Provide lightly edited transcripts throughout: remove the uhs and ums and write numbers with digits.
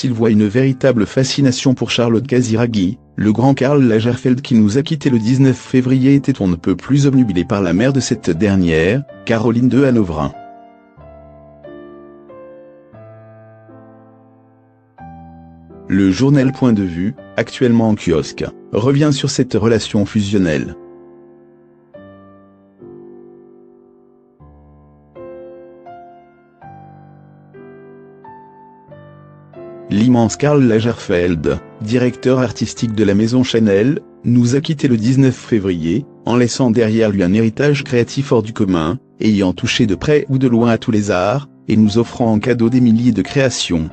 il voit une véritable fascination pour Charlotte Casiraghi. Le grand Karl Lagerfeld qui nous a quittés le 19 février était on ne peut plus obnubilé par la mère de cette dernière, Caroline de Hanovre. Le journal Point de vue, actuellement en kiosque, revient sur cette relation fusionnelle. L'immense Karl Lagerfeld, directeur artistique de la maison Chanel, nous a quittés le 19 février, en laissant derrière lui un héritage créatif hors du commun, ayant touché de près ou de loin à tous les arts, et nous offrant en cadeau des milliers de créations.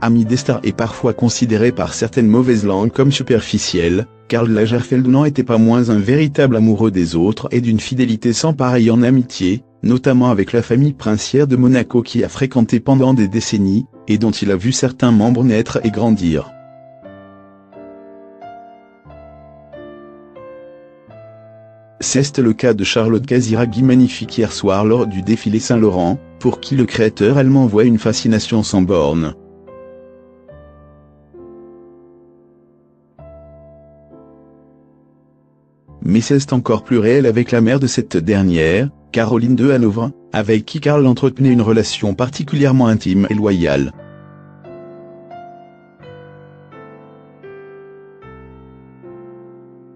Ami des stars et parfois considéré par certaines mauvaises langues comme superficiel, Karl Lagerfeld n'en était pas moins un véritable amoureux des autres et d'une fidélité sans pareille en amitié, notamment avec la famille princière de Monaco qui a fréquenté pendant des décennies, et dont il a vu certains membres naître et grandir. C'est le cas de Charlotte Casiraghi, magnifique hier soir lors du défilé Saint-Laurent, pour qui le créateur allemand voit une fascination sans borne. Mais c'est encore plus réel avec la mère de cette dernière, Caroline de Hanovre, avec qui Karl entretenait une relation particulièrement intime et loyale.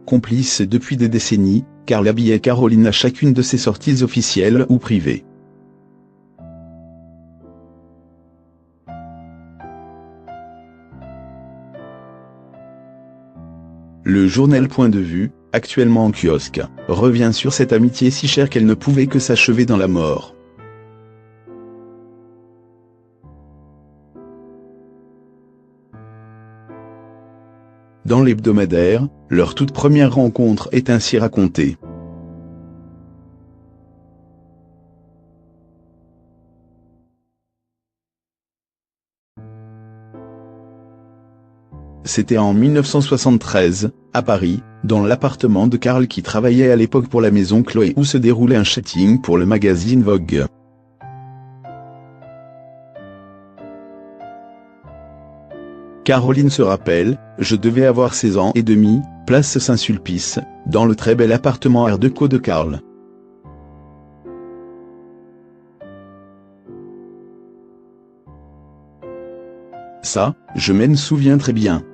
Complice depuis des décennies, Karl habillait Caroline à chacune de ses sorties officielles ou privées. Le journal Point de vue, actuellement en kiosque, revient sur cette amitié si chère qu'elle ne pouvait que s'achever dans la mort. Dans l'hebdomadaire, leur toute première rencontre est ainsi racontée. C'était en 1973, à Paris, dans l'appartement de Karl qui travaillait à l'époque pour la maison Chloé où se déroulait un shooting pour le magazine Vogue. Caroline se rappelle, je devais avoir 16 ans et demi, place Saint-Sulpice, dans le très bel appartement Art déco de Karl. Ça, je m'en souviens très bien.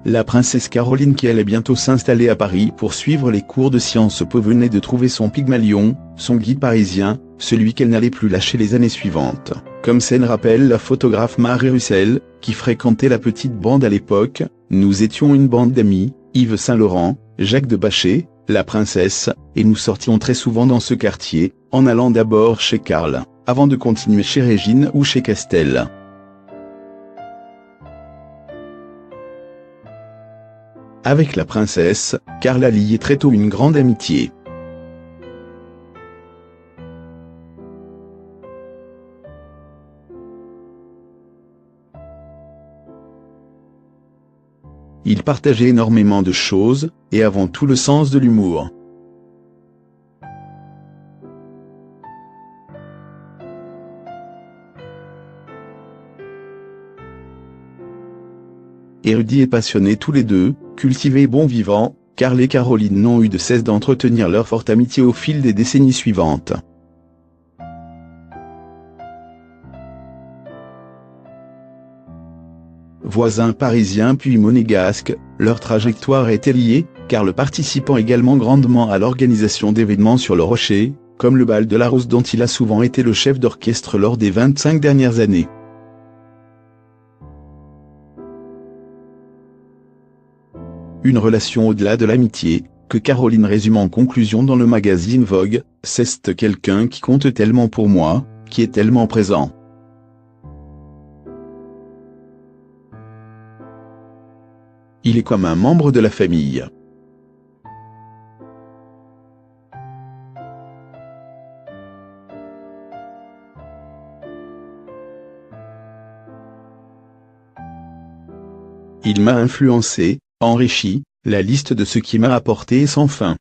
La princesse Caroline qui allait bientôt s'installer à Paris pour suivre les cours de Sciences Po venait de trouver son Pygmalion, son guide parisien, celui qu'elle n'allait plus lâcher les années suivantes, comme scène rappelle la photographe Marie Russell, qui fréquentait la petite bande à l'époque. Nous étions une bande d'amis, Yves Saint-Laurent, Jacques de Bachet, la princesse, et nous sortions très souvent dans ce quartier, en allant d'abord chez Karl, avant de continuer chez Régine ou chez Castel. Avec la princesse, Karl a lié très tôt une grande amitié. Ils partageaient énormément de choses, et avant tout le sens de l'humour. Érudits et passionnés tous les deux, cultivés et bons vivants, Karl et Caroline n'ont eu de cesse d'entretenir leur forte amitié au fil des décennies suivantes. Voisins parisiens puis monégasques, leur trajectoire était liée, Karl participant également grandement à l'organisation d'événements sur le Rocher, comme le bal de la Rose dont il a souvent été le chef d'orchestre lors des 25 dernières années. Une relation au-delà de l'amitié, que Caroline résume en conclusion dans le magazine Vogue, c'est quelqu'un qui compte tellement pour moi, qui est tellement présent. Il est comme un membre de la famille. Il m'a influencé, enrichi, la liste de ce qui m'a apporté est sans fin.